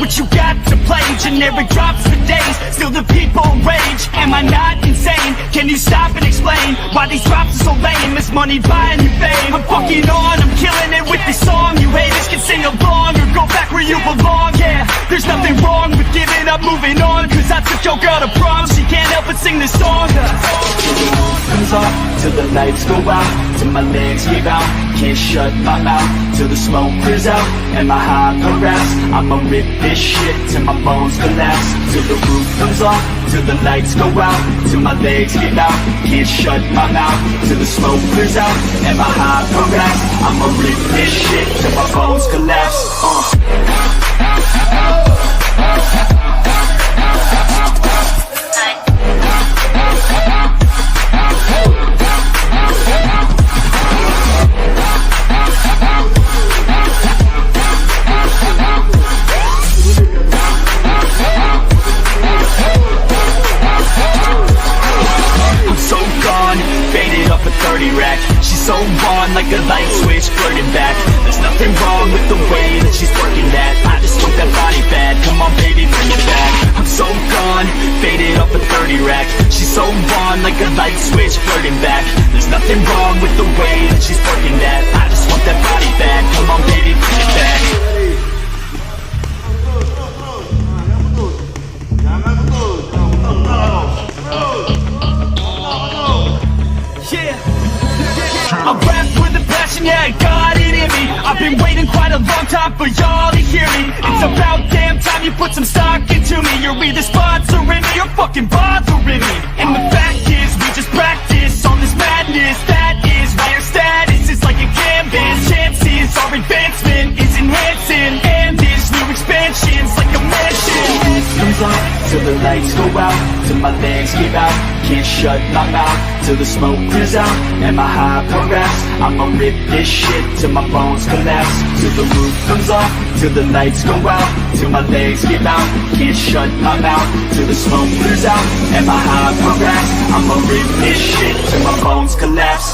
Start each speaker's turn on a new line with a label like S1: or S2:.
S1: what you got to play. Generic drops for days, still the people rage. Am I not insane? Can you stop and explain why these drops are so lame? Is money buying you fame? I'm fucking on, I'm killing it with this song. You haters can sing along or go back where you belong. Yeah, there's nothing wrong with giving up, moving on. Cause I took your girl to prom, she can't help but sing this song.
S2: Till the roof comes off, till the lights go out, till my legs give out, can't shut my mouth, till the smoke clears out, and my high harass. I'ma rip this shit till my bones collapse. Till the roof comes off, till the lights go out, till my legs give out, can't shut my mouth, till the smoke clears out, and my high harass. I'ma rip this shit till my bones collapse. She's so on like a light switch, flirting back. There's nothing wrong with the way that she's working that. I just want that body bad, come on baby, bring it back. I'm so gone, faded off a 30 rack. She's so on like a light switch, flirting back. There's nothing wrong with the way that she's working that. I just want that body bad, come on baby, bring it back.
S1: I rap with a passion, yeah, I got it in me. I've been waiting quite a long time for y'all to hear me. It's about damn time you put some stock into me. You're either sponsoring me or fucking bothering me. And the fact is, we just practice on this madness. That is why your status is like a canvas. Chances our advancement is enhancing, and this new expansion's like a mansion.
S2: Comes off, till the lights go out, till my legs give out, can't shut my mouth, till the smoke clears out, and my high harass. I'ma rip this shit till my bones collapse. Till the roof comes off, till the lights go out, till my legs give out, can't shut my mouth, till the smoke clears out, and my high harass. I'ma rip this shit till my bones collapse.